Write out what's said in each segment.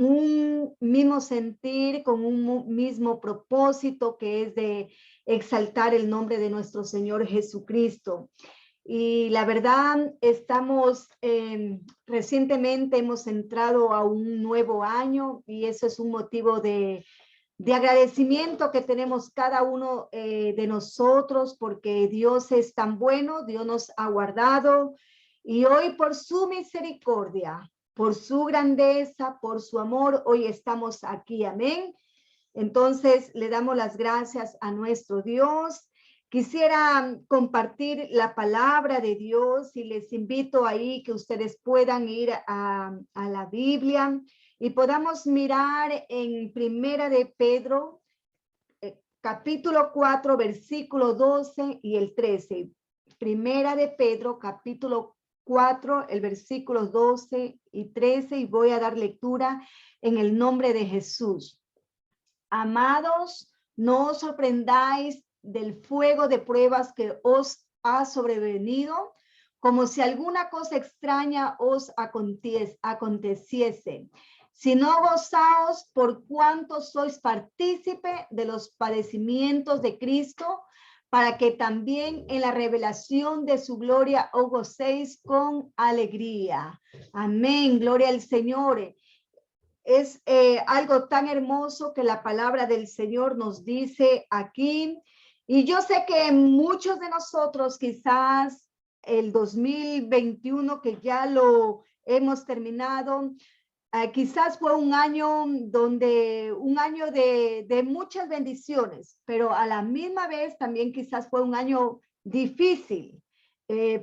un mismo sentir, con un mismo propósito, que es de exaltar el nombre de nuestro Señor Jesucristo. Y la verdad, recientemente hemos entrado a un nuevo año y eso es un motivo de agradecimiento que tenemos cada uno de nosotros, porque Dios es tan bueno, Dios nos ha guardado y hoy por su misericordia, por su grandeza, por su amor, hoy estamos aquí. Amén. Entonces le damos las gracias a nuestro Dios. Quisiera compartir la palabra de Dios y les invito ahí que ustedes puedan ir a la Biblia y podamos mirar en Primera de Pedro, capítulo 4, versículo 12 y el 13. Primera de Pedro, capítulo 4, el versículo 12 y 13, y voy a dar lectura en el nombre de Jesús. Amados, no os sorprendáis del fuego de pruebas que os ha sobrevenido, como si alguna cosa extraña os aconteciese, sino gozaos por cuanto sois partícipe de los padecimientos de Cristo, para que también en la revelación de su gloria os gocéis con alegría. Amén, gloria al Señor. Es algo tan hermoso que la palabra del Señor nos dice aquí. Y yo sé que muchos de nosotros, quizás el 2021, que ya lo hemos terminado, quizás fue un año de muchas bendiciones, pero a la misma vez también quizás fue un año difícil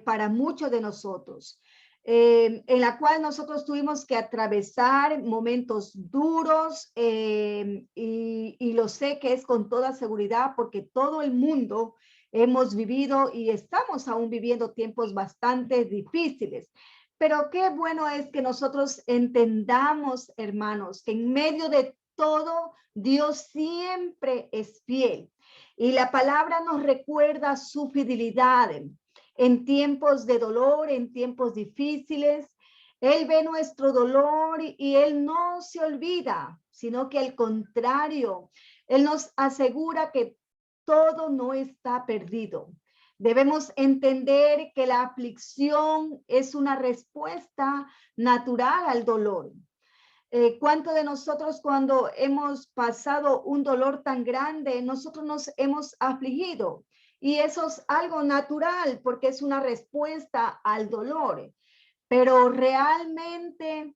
para muchos de nosotros, en la cual nosotros tuvimos que atravesar momentos duros, y lo sé que es con toda seguridad, porque todo el mundo hemos vivido y estamos aún viviendo tiempos bastante difíciles. Pero qué bueno es que nosotros entendamos, hermanos, que en medio de todo, Dios siempre es fiel. Y la palabra nos recuerda su fidelidad en tiempos de dolor, en tiempos difíciles. Él ve nuestro dolor y Él no se olvida, sino que al contrario, Él nos asegura que todo no está perdido. Debemos entender que la aflicción es una respuesta natural al dolor. ¿Cuánto de nosotros, cuando hemos pasado un dolor tan grande, nosotros nos hemos afligido? Y eso es algo natural, porque es una respuesta al dolor. Pero realmente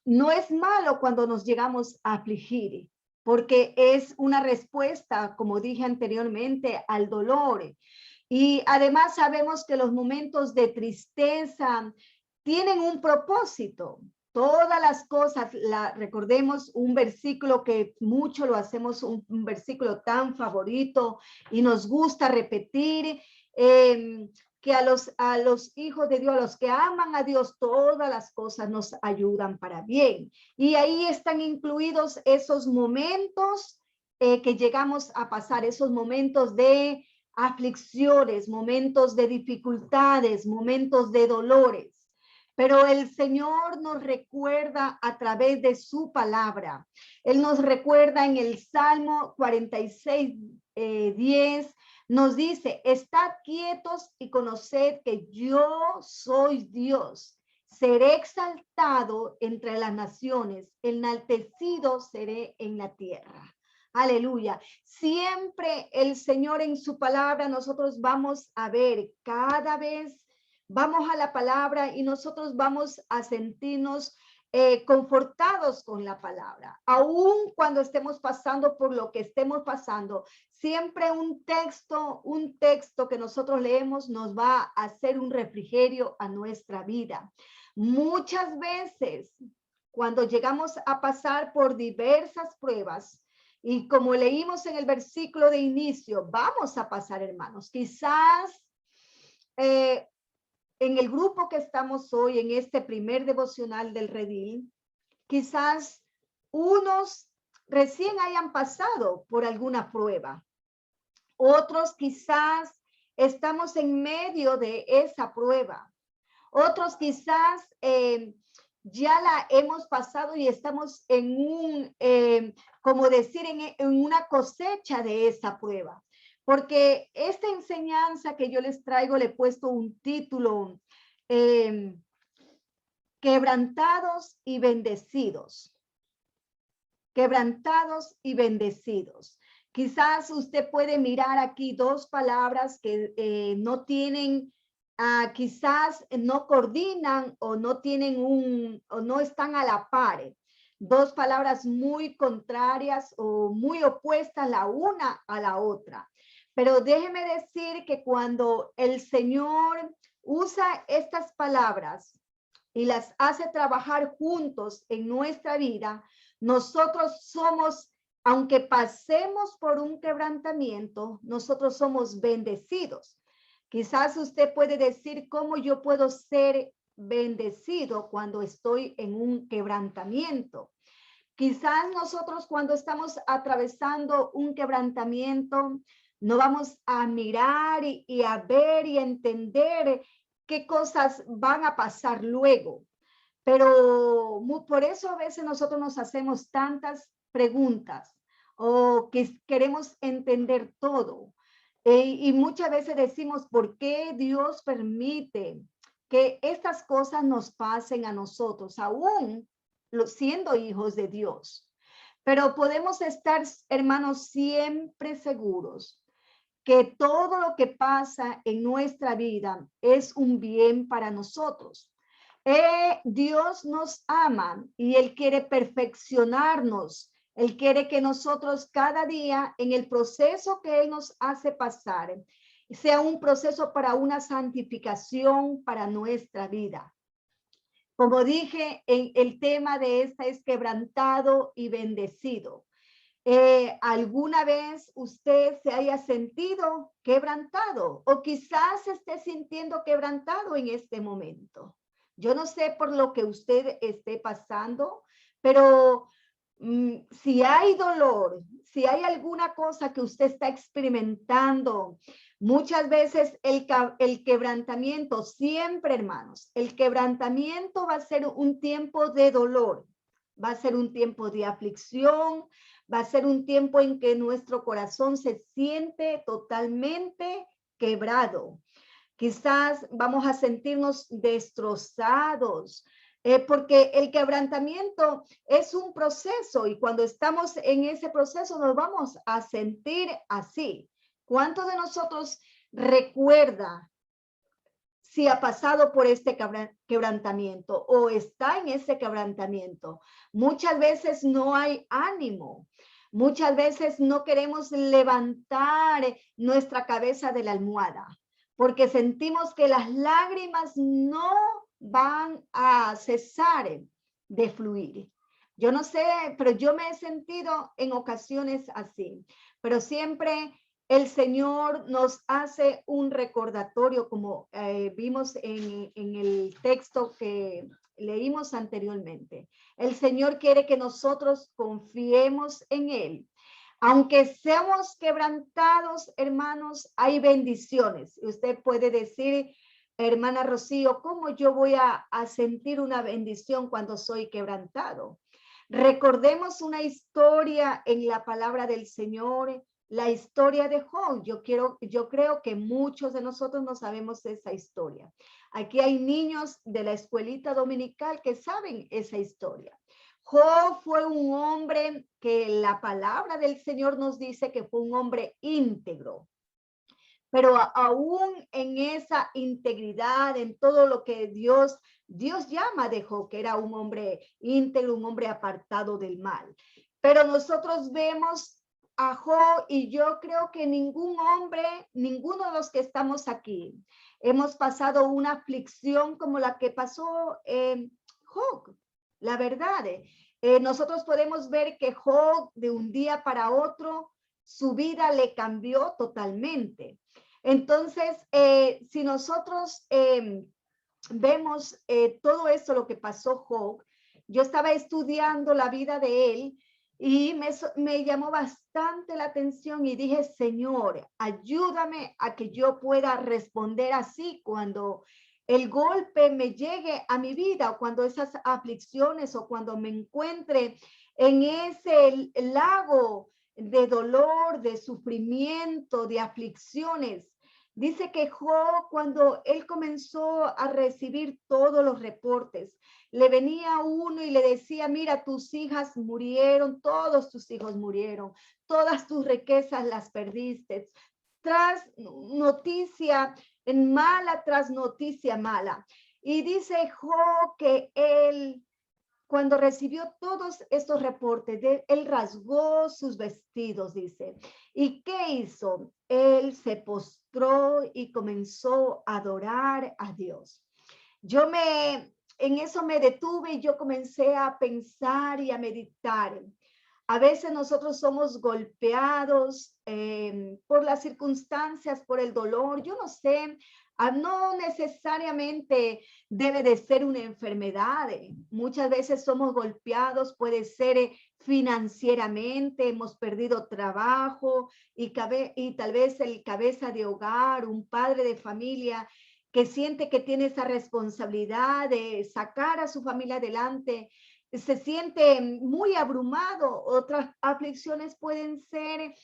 no es malo cuando nos llegamos a afligir, porque es una respuesta, como dije anteriormente, al dolor. Y además sabemos que los momentos de tristeza tienen un propósito. Todas las cosas, recordemos un versículo que mucho lo hacemos, un versículo tan favorito y nos gusta repetir, que a los hijos de Dios, a los que aman a Dios, todas las cosas nos ayudan para bien. Y ahí están incluidos esos momentos que llegamos a pasar, esos momentos de aflicciones, momentos de dificultades, momentos de dolores. Pero el Señor nos recuerda a través de su palabra. Él nos recuerda en el Salmo 46, 10, nos dice: estad quietos y conoced que yo soy Dios. Seré exaltado entre las naciones, enaltecido seré en la tierra. Aleluya. Siempre el Señor en su palabra, nosotros vamos a ver, cada vez vamos a la palabra y nosotros vamos a sentirnos confortados con la palabra. Aún cuando estemos pasando por lo que estemos pasando, siempre un texto que nosotros leemos nos va a hacer un refrigerio a nuestra vida. Muchas veces, cuando llegamos a pasar por diversas pruebas, y como leímos en el versículo de inicio, vamos a pasar, hermanos. Quizás en el grupo que estamos hoy, en este primer devocional del Redil, quizás unos recién hayan pasado por alguna prueba. Otros quizás estamos en medio de esa prueba. Otros quizás ya la hemos pasado y estamos en como decir, en una cosecha de esa prueba. Porque esta enseñanza que yo les traigo, le he puesto un título, quebrantados y bendecidos. Quebrantados y bendecidos. Quizás usted puede mirar aquí dos palabras que no tienen, quizás no coordinan o no tienen o no están a la par. Dos palabras muy contrarias o muy opuestas la una a la otra. Pero déjeme decir que cuando el Señor usa estas palabras y las hace trabajar juntos en nuestra vida, nosotros somos, aunque pasemos por un quebrantamiento, nosotros somos bendecidos. Quizás usted puede decir, ¿cómo yo puedo ser bendecido cuando estoy en un quebrantamiento? Quizás nosotros cuando estamos atravesando un quebrantamiento, no vamos a mirar y a ver y entender qué cosas van a pasar luego. Pero por eso a veces nosotros nos hacemos tantas preguntas o que queremos entender todo. Y muchas veces decimos, ¿por qué Dios permite que estas cosas nos pasen a nosotros, aún siendo hijos de Dios? Pero podemos estar, hermanos, siempre seguros que todo lo que pasa en nuestra vida es un bien para nosotros. Dios nos ama y Él quiere perfeccionarnos. Él quiere que nosotros cada día en el proceso que Él nos hace pasar sea un proceso para una santificación para nuestra vida. Como dije, el tema de esta es quebrantado y bendecido. ¿Alguna vez usted se haya sentido quebrantado o quizás se esté sintiendo quebrantado en este momento? Yo no sé por lo que usted esté pasando, pero si hay dolor, si hay alguna cosa que usted está experimentando, muchas veces el quebrantamiento, siempre hermanos, el quebrantamiento va a ser un tiempo de dolor, va a ser un tiempo de aflicción, va a ser un tiempo en que nuestro corazón se siente totalmente quebrado. Quizás vamos a sentirnos destrozados, porque el quebrantamiento es un proceso y cuando estamos en ese proceso nos vamos a sentir así. ¿Cuántos de nosotros recuerda si ha pasado por este quebrantamiento o está en ese quebrantamiento? Muchas veces no hay ánimo. Muchas veces no queremos levantar nuestra cabeza de la almohada porque sentimos que las lágrimas no van a cesar de fluir. Yo no sé, pero yo me he sentido en ocasiones así, pero siempre el Señor nos hace un recordatorio, como vimos en el texto que leímos anteriormente. El Señor quiere que nosotros confiemos en Él. Aunque seamos quebrantados, hermanos, hay bendiciones. Usted puede decir, hermana Rocío, ¿cómo yo voy a sentir una bendición cuando soy quebrantado? Recordemos una historia en la palabra del Señor, la historia de Job. Yo creo que muchos de nosotros no sabemos esa historia. Aquí hay niños de la escuelita dominical que saben esa historia. Job fue un hombre que la palabra del Señor nos dice que fue un hombre íntegro, pero aún en esa integridad, en todo lo que Dios llama de Job, que era un hombre íntegro, un hombre apartado del mal. Pero nosotros vemos a Job y yo creo que ningún hombre, ninguno de los que estamos aquí, hemos pasado una aflicción como la que pasó Job. La verdad, nosotros podemos ver que Job de un día para otro, su vida le cambió totalmente. Entonces, si nosotros vemos todo esto, lo que pasó Job, yo estaba estudiando la vida de él y me llamó bastante la atención y dije, Señor, ayúdame a que yo pueda responder así cuando el golpe me llegue a mi vida, o cuando esas aflicciones, o cuando me encuentre en ese lago de dolor, de sufrimiento, de aflicciones. Dice que Job, cuando él comenzó a recibir todos los reportes, le venía uno y le decía, mira, tus hijas murieron, todos tus hijos murieron, todas tus riquezas las perdiste. Tras noticia mala, tras noticia mala. Y dice Job que él, cuando recibió todos estos reportes, él rasgó sus vestidos, dice. ¿Y qué hizo? Él se postró y comenzó a adorar a Dios. En eso me detuve y yo comencé a pensar y a meditar. A veces nosotros somos golpeados por las circunstancias, por el dolor. Yo no sé, no necesariamente debe de ser una enfermedad. Muchas veces somos golpeados, puede ser financieramente, hemos perdido trabajo y tal vez el cabeza de hogar, un padre de familia que siente que tiene esa responsabilidad de sacar a su familia adelante, se siente muy abrumado. Otras aflicciones pueden ser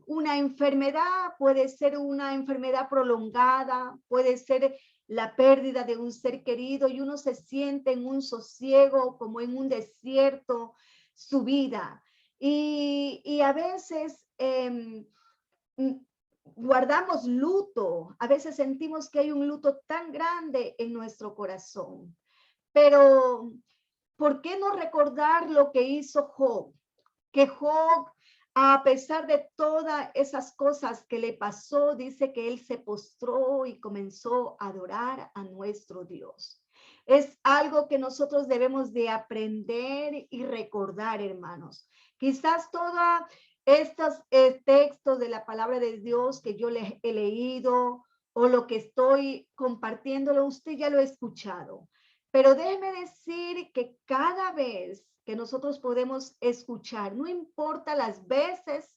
una enfermedad, puede ser una enfermedad prolongada, puede ser la pérdida de un ser querido y uno se siente en un sosiego, como en un desierto, su vida. Y a veces guardamos luto, a veces sentimos que hay un luto tan grande en nuestro corazón. Pero, ¿por qué no recordar lo que hizo Job? Que Job, a pesar de todas esas cosas que le pasó, dice que él se postró y comenzó a adorar a nuestro Dios. Es algo que nosotros debemos de aprender y recordar, hermanos. Quizás todos estos textos de la palabra de Dios que yo les he leído o lo que estoy compartiéndolo, usted ya lo ha escuchado. Pero déjeme decir que cada vez que nosotros podemos escuchar, no importa las veces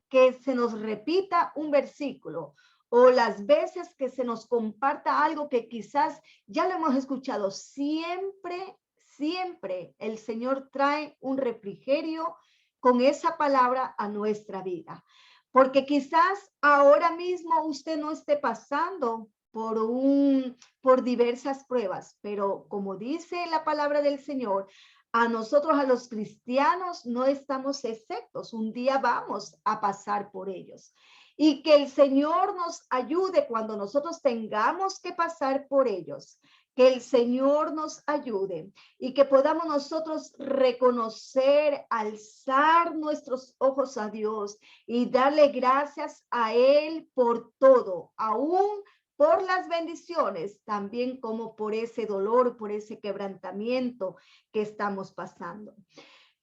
que se nos repita un versículo o las veces que se nos comparta algo que quizás ya lo hemos escuchado, siempre, siempre el Señor trae un refrigerio con esa palabra a nuestra vida. Porque quizás ahora mismo usted no esté pasando por diversas pruebas, pero como dice la palabra del Señor, a nosotros, a los cristianos, no estamos exceptos. Un día vamos a pasar por ellos. Y que el Señor nos ayude cuando nosotros tengamos que pasar por ellos. Que el Señor nos ayude y que podamos nosotros reconocer, alzar nuestros ojos a Dios y darle gracias a Él por todo, aún por las bendiciones, también como por ese dolor, por ese quebrantamiento que estamos pasando.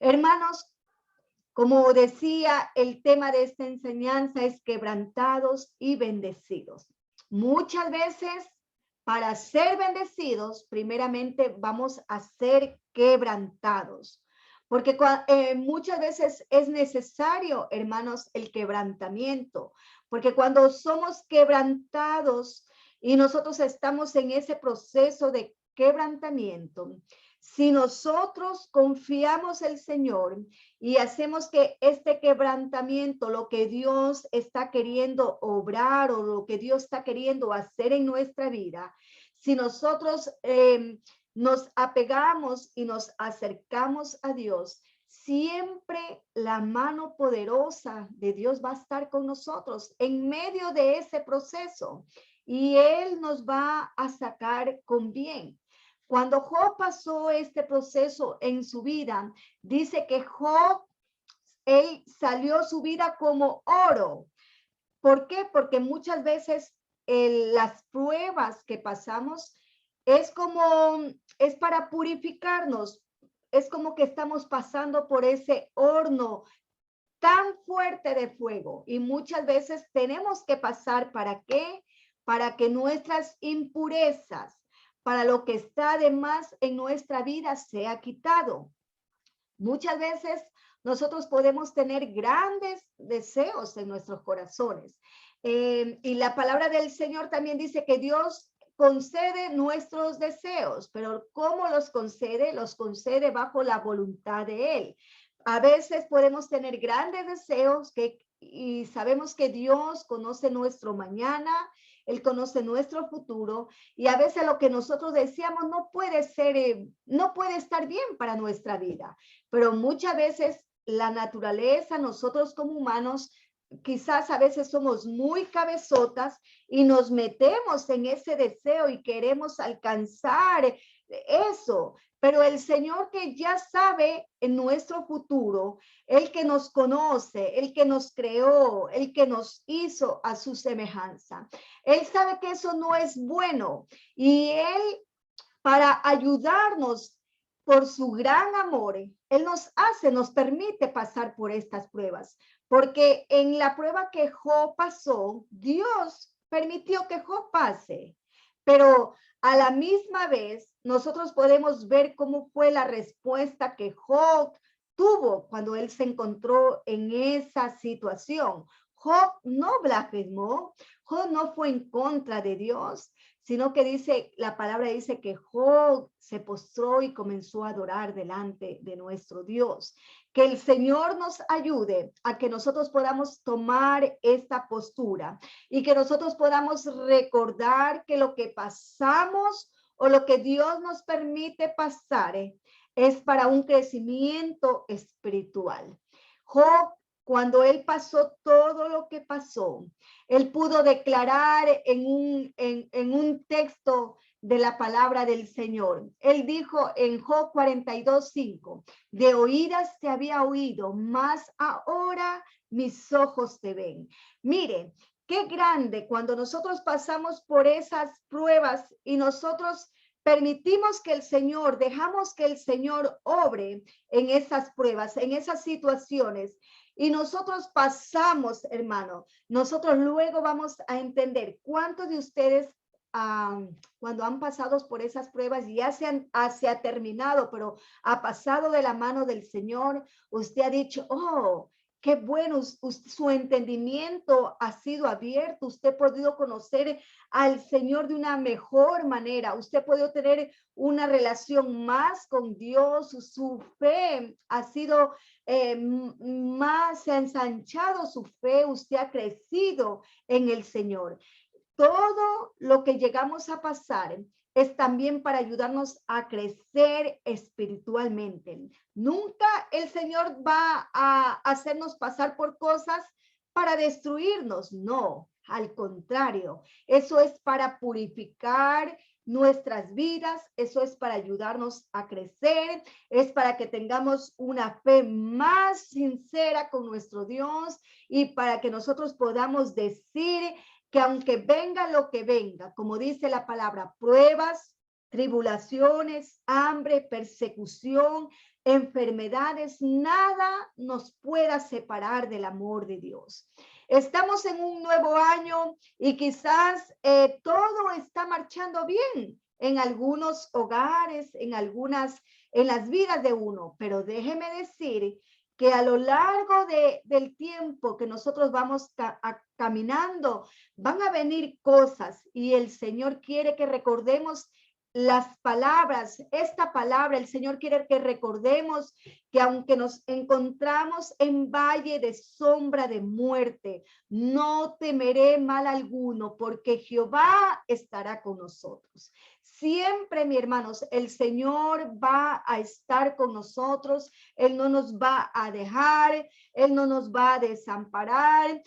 Hermanos, como decía, el tema de esta enseñanza es quebrantados y bendecidos. Muchas veces, para ser bendecidos, primeramente vamos a ser quebrantados. Porque muchas veces es necesario, hermanos, el quebrantamiento. Porque cuando somos quebrantados y nosotros estamos en ese proceso de quebrantamiento, si nosotros confiamos en el Señor y hacemos que este quebrantamiento, lo que Dios está queriendo obrar o lo que Dios está queriendo hacer en nuestra vida, si nosotros nos apegamos y nos acercamos a Dios, siempre la mano poderosa de Dios va a estar con nosotros en medio de ese proceso y Él nos va a sacar con bien. Cuando Job pasó este proceso en su vida, dice que Job, él salió su vida como oro. ¿Por qué? Porque muchas veces las pruebas que pasamos es para purificarnos. Es como que estamos pasando por ese horno tan fuerte de fuego y muchas veces tenemos que pasar ¿para qué? Para que nuestras impurezas, para lo que está de más en nuestra vida sea quitado. Muchas veces nosotros podemos tener grandes deseos en nuestros corazones. Y la palabra del Señor también dice que Dios concede nuestros deseos, pero ¿cómo los concede? Los concede bajo la voluntad de Él. A veces podemos tener grandes deseos y sabemos que Dios conoce nuestro mañana, Él conoce nuestro futuro, y a veces lo que nosotros deseamos no puede ser, no puede estar bien para nuestra vida, pero muchas veces la naturaleza, nosotros como humanos, quizás a veces somos muy cabezotas y nos metemos en ese deseo y queremos alcanzar eso. Pero el Señor, que ya sabe en nuestro futuro, el que nos conoce, el que nos creó, el que nos hizo a su semejanza, Él sabe que eso no es bueno, y Él, para ayudarnos por su gran amor, Él nos permite pasar por estas pruebas, porque en la prueba que Job pasó, Dios permitió que Job pase, pero a la misma vez nosotros podemos ver cómo fue la respuesta que Job tuvo cuando él se encontró en esa situación. Job no blasfemó, Job no fue en contra de Dios, sino que dice, la palabra dice que Job se postró y comenzó a adorar delante de nuestro Dios. Que el Señor nos ayude a que nosotros podamos tomar esta postura y que nosotros podamos recordar que lo que pasamos o lo que Dios nos permite pasar es para un crecimiento espiritual. Job, cuando él pasó todo lo que pasó, él pudo declarar en un texto de la palabra del Señor. Él dijo en Job 42:5, de oídas te había oído, mas ahora mis ojos te ven. Mire, qué grande cuando nosotros pasamos por esas pruebas y nosotros permitimos que el Señor, dejamos que el Señor obre en esas pruebas, en esas situaciones. Y nosotros pasamos, hermano, nosotros luego vamos a entender cuántos de ustedes cuando han pasado por esas pruebas, ya se ha terminado, pero ha pasado de la mano del Señor, usted ha dicho, oh, qué bueno, su entendimiento ha sido abierto, usted ha podido conocer al Señor de una mejor manera, usted ha podido tener una relación más con Dios, su fe ha sido más, se ha ensanchado su fe, usted ha crecido en el Señor. Todo lo que llegamos a pasar es también para ayudarnos a crecer espiritualmente. Nunca el Señor va a hacernos pasar por cosas para destruirnos, no, al contrario, eso es para purificar nuestras vidas, eso es para ayudarnos a crecer, es para que tengamos una fe más sincera con nuestro Dios y para que nosotros podamos decir que aunque venga lo que venga, como dice la palabra, pruebas, tribulaciones, hambre, persecución, enfermedades, nada nos pueda separar del amor de Dios. Estamos en un nuevo año y quizás todo está marchando bien en algunos hogares, en las vidas de uno, pero déjeme decir que a lo largo del tiempo que nosotros vamos caminando, van a venir cosas y el Señor quiere que recordemos las palabras, esta palabra, el Señor quiere que recordemos que aunque nos encontramos en valle de sombra de muerte, no temeré mal alguno, porque Jehová estará con nosotros. Siempre, mis hermanos, el Señor va a estar con nosotros, Él no nos va a dejar, Él no nos va a desamparar.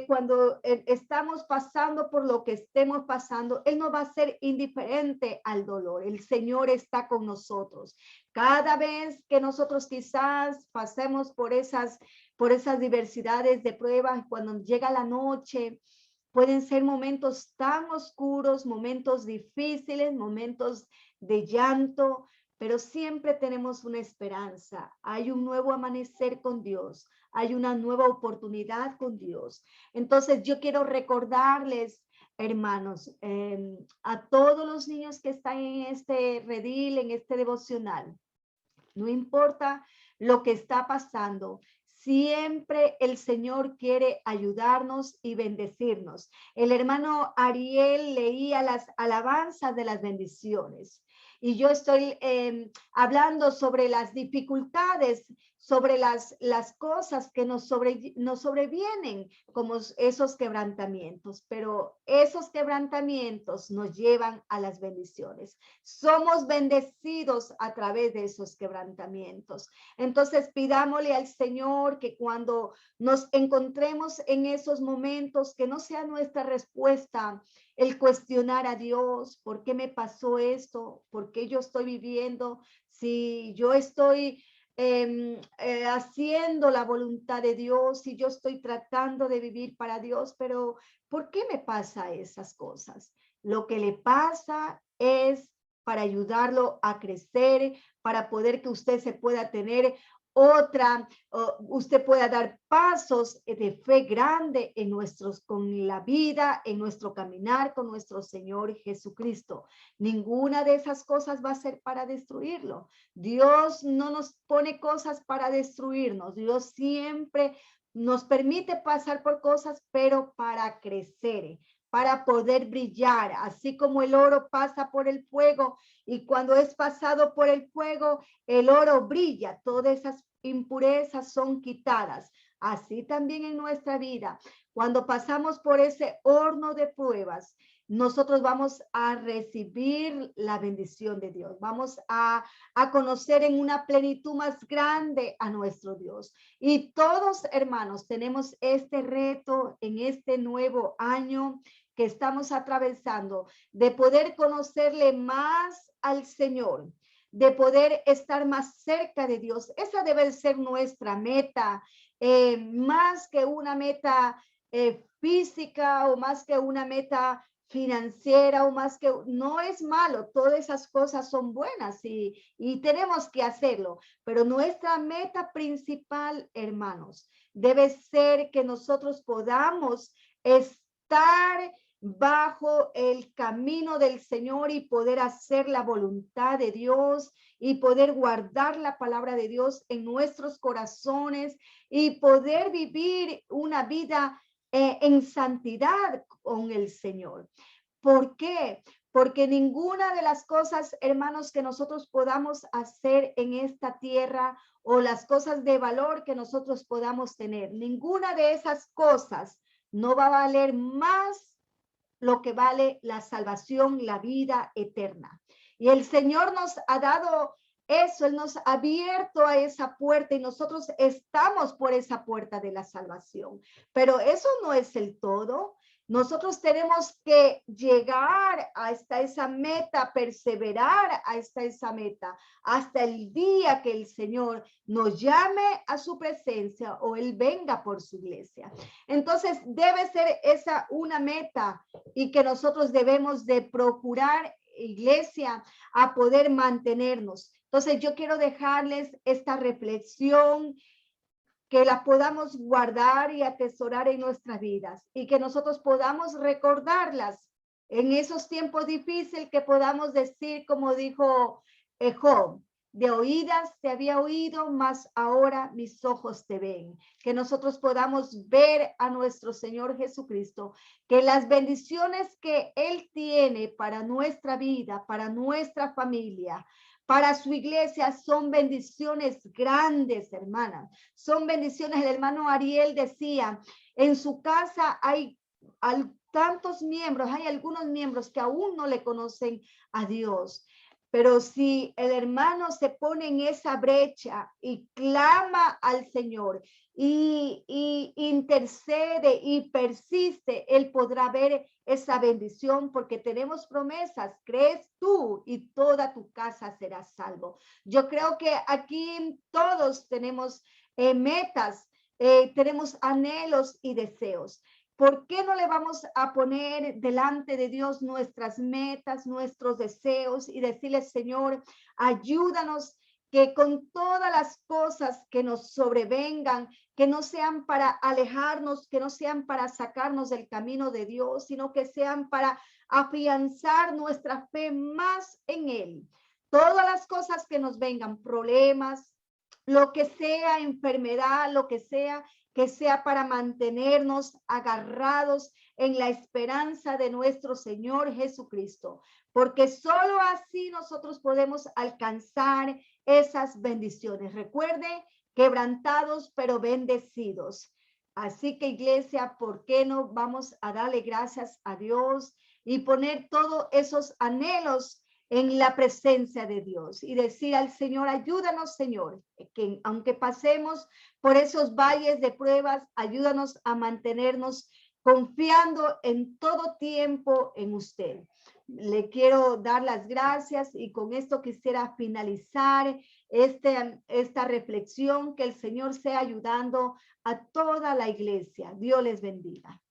Cuando estamos pasando por lo que estemos pasando, Él no va a ser indiferente al dolor. El Señor está con nosotros. Cada vez que nosotros quizás pasemos por esas diversidades de pruebas, cuando llega la noche, pueden ser momentos tan oscuros, momentos difíciles, momentos de llanto, pero siempre tenemos una esperanza. Hay un nuevo amanecer con Dios, hay una nueva oportunidad con Dios. Entonces yo quiero recordarles, hermanos, a todos los niños que están en este redil, en este devocional, no importa lo que está pasando, Siempre el Señor quiere ayudarnos y bendecirnos. El hermano Ariel leía las alabanzas de las bendiciones. Y yo estoy hablando sobre las dificultades, sobre las cosas que nos sobrevienen, como esos quebrantamientos. Pero esos quebrantamientos nos llevan a las bendiciones. Somos bendecidos a través de esos quebrantamientos. Entonces pidámosle al Señor que cuando nos encontremos en esos momentos, que no sea nuestra respuesta el cuestionar a Dios, ¿por qué me pasó esto? ¿Por qué yo estoy viviendo? Si yo estoy haciendo la voluntad de Dios, si yo estoy tratando de vivir para Dios, pero ¿por qué me pasa esas cosas? Lo que le pasa es para ayudarlo a crecer, para poder que usted se pueda tener usted pueda dar pasos de fe grande con la vida, en nuestro caminar con nuestro Señor Jesucristo. Ninguna de esas cosas va a ser para destruirlo. Dios no nos pone cosas para destruirnos. Dios siempre nos permite pasar por cosas, pero para crecer, para poder brillar, así como el oro pasa por el fuego y cuando es pasado por el fuego, el oro brilla, todas esas impurezas son quitadas. Así también en nuestra vida, cuando pasamos por ese horno de pruebas, nosotros vamos a recibir la bendición de Dios. Vamos a conocer en una plenitud más grande a nuestro Dios. Y todos, hermanos, tenemos este reto en este nuevo año que estamos atravesando, de poder conocerle más al Señor, de poder estar más cerca de Dios. Esa debe ser nuestra meta, más que una meta física o más que una meta financiera o más que, no es malo, todas esas cosas son buenas y tenemos que hacerlo, pero nuestra meta principal, hermanos, debe ser que nosotros podamos estar bajo el camino del Señor y poder hacer la voluntad de Dios y poder guardar la palabra de Dios en nuestros corazones y poder vivir una vida en santidad con el Señor. ¿Por qué? Porque ninguna de las cosas, hermanos, que nosotros podamos hacer en esta tierra o las cosas de valor que nosotros podamos tener, ninguna de esas cosas no va a valer más lo que vale la salvación, la vida eterna. Y el Señor nos ha dado eso, Él nos ha abierto a esa puerta y nosotros estamos por esa puerta de la salvación. Pero eso no es el todo. Nosotros tenemos que llegar hasta esa meta, perseverar hasta esa meta, hasta el día que el Señor nos llame a su presencia o Él venga por su iglesia. Entonces debe ser esa una meta y que nosotros debemos de procurar, iglesia, a poder mantenernos. Entonces yo quiero dejarles esta reflexión, que la podamos guardar y atesorar en nuestras vidas y que nosotros podamos recordarlas en esos tiempos difíciles, que podamos decir como dijo Job, de oídas te había oído, mas ahora mis ojos te ven. Que nosotros podamos ver a nuestro Señor Jesucristo, que las bendiciones que Él tiene para nuestra vida, para nuestra familia, para su iglesia, son bendiciones grandes, hermanas. Son bendiciones. El hermano Ariel decía, en su casa hay tantos miembros, hay algunos miembros que aún no le conocen a Dios. Pero si el hermano se pone en esa brecha y clama al Señor y intercede y persiste, Él podrá ver esa bendición, porque tenemos promesas. Crees tú y toda tu casa será salvo. Yo creo que aquí todos tenemos metas, tenemos anhelos y deseos. ¿Por qué no le vamos a poner delante de Dios nuestras metas, nuestros deseos y decirle, Señor, ayúdanos, que con todas las cosas que nos sobrevengan, que no sean para alejarnos, que no sean para sacarnos del camino de Dios, sino que sean para afianzar nuestra fe más en Él? Todas las cosas que nos vengan, problemas, lo que sea enfermedad, lo que sea para mantenernos agarrados en la esperanza de nuestro Señor Jesucristo, porque solo así nosotros podemos alcanzar esas bendiciones. Recuerde, quebrantados pero bendecidos. Así que iglesia, ¿por qué no vamos a darle gracias a Dios y poner todos esos anhelos en la presencia de Dios y decir al Señor, ayúdanos, Señor, que aunque pasemos por esos valles de pruebas, ayúdanos a mantenernos confiando en todo tiempo en usted? Le quiero dar las gracias y con esto quisiera finalizar esta reflexión, que el Señor sea ayudando a toda la iglesia. Dios les bendiga.